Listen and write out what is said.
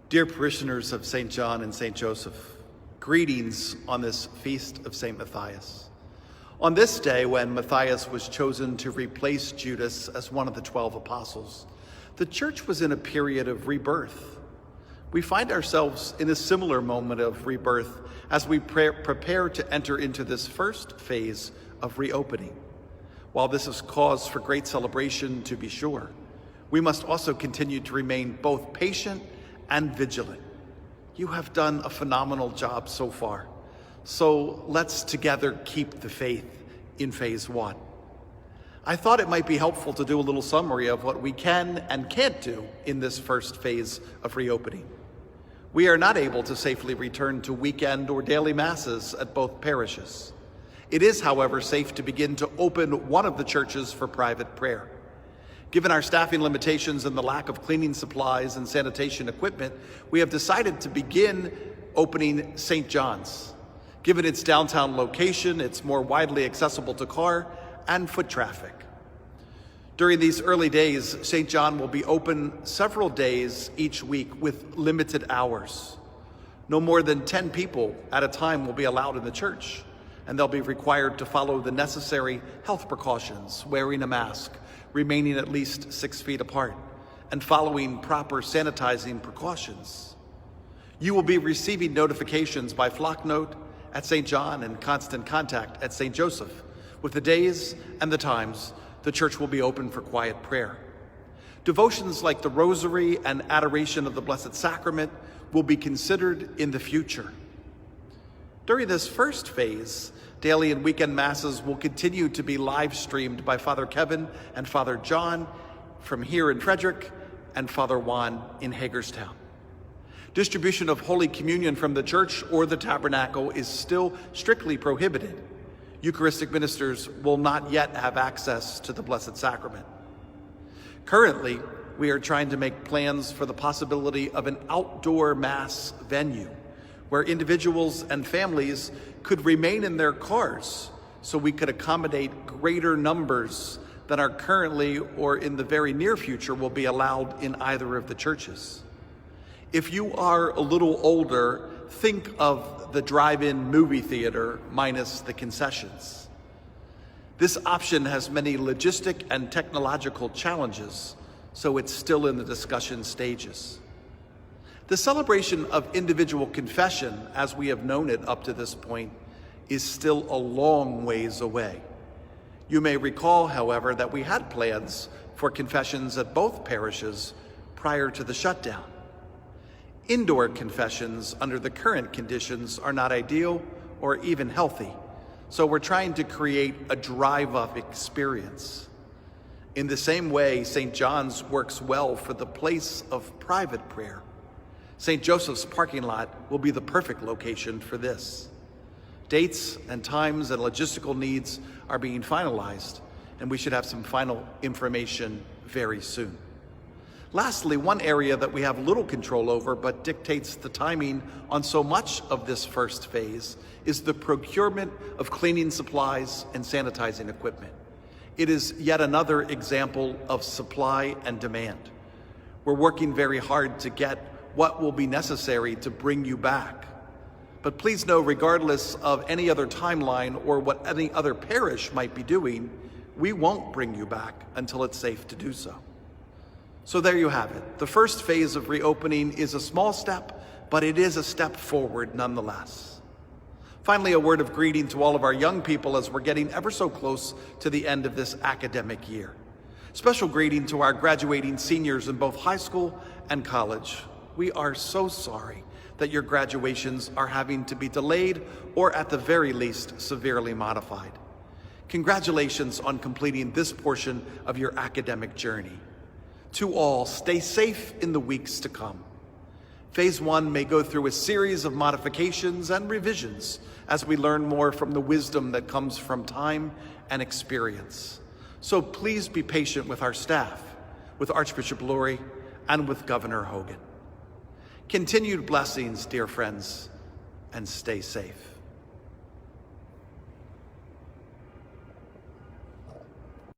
Dear parishioners of St. John and St. Joseph, greetings on this feast of St. Matthias. On this day, when Matthias was chosen to replace Judas as one of the 12 apostles, the church was in a period of rebirth. We find ourselves in a similar moment of rebirth as we prepare to enter into this first phase of reopening. While this is cause for great celebration, to be sure, we must also continue to remain both patient and vigilant. You have done a phenomenal job so far. So let's together keep the faith in phase one. I thought it might be helpful to do a little summary of what we can and can't do in this first phase of reopening. We are not able to safely return to weekend or daily masses at both parishes. It is, however, safe to begin to open one of the churches for private prayer. Given our staffing limitations and the lack of cleaning supplies and sanitation equipment, we have decided to begin opening St. John's. Given its downtown location, it's more widely accessible to car and foot traffic. During these early days, St. John will be open several days each week with limited hours. No more than 10 people at a time will be allowed in the church, and they'll be required to follow the necessary health precautions, wearing a mask, remaining at least 6 feet apart, and following proper sanitizing precautions. You will be receiving notifications by Flocknote at St. John and Constant Contact at St. Joseph with the days and the times the church will be open for quiet prayer. Devotions like the Rosary and Adoration of the Blessed Sacrament will be considered in the future. During this first phase, daily and weekend masses will continue to be live streamed by Father Kevin and Father John from here in Frederick and Father Juan in Hagerstown. Distribution of Holy Communion from the church or the tabernacle is still strictly prohibited. Eucharistic ministers will not yet have access to the Blessed Sacrament. Currently, we are trying to make plans for the possibility of an outdoor Mass venue where individuals and families could remain in their cars so we could accommodate greater numbers than are currently or in the very near future will be allowed in either of the churches. If you are a little older, think of the drive-in movie theater minus the concessions. This option has many logistic and technological challenges, so it's still in the discussion stages. The celebration of individual confession, as we have known it up to this point, is still a long ways away. You may recall, however, that we had plans for confessions at both parishes prior to the shutdown. Indoor confessions under the current conditions are not ideal or even healthy, so we're trying to create a drive-up experience. In the same way, St. John's works well for the place of private prayer. St. Joseph's parking lot will be the perfect location for this. Dates and times and logistical needs are being finalized, and we should have some final information very soon. Lastly, one area that we have little control over but dictates the timing on so much of this first phase is the procurement of cleaning supplies and sanitizing equipment. It is yet another example of supply and demand. We're working very hard to get what will be necessary to bring you back. But please know, regardless of any other timeline or what any other parish might be doing, we won't bring you back until it's safe to do so. So there you have it. The first phase of reopening is a small step, but it is a step forward nonetheless. Finally, a word of greeting to all of our young people as we're getting ever so close to the end of this academic year. Special greeting to our graduating seniors in both high school and college. We are so sorry that your graduations are having to be delayed or at the very least severely modified. Congratulations on completing this portion of your academic journey. To all, stay safe in the weeks to come. Phase one may go through a series of modifications and revisions as we learn more from the wisdom that comes from time and experience. So please be patient with our staff, with Archbishop Lurie, and with Governor Hogan. Continued blessings, dear friends, and stay safe.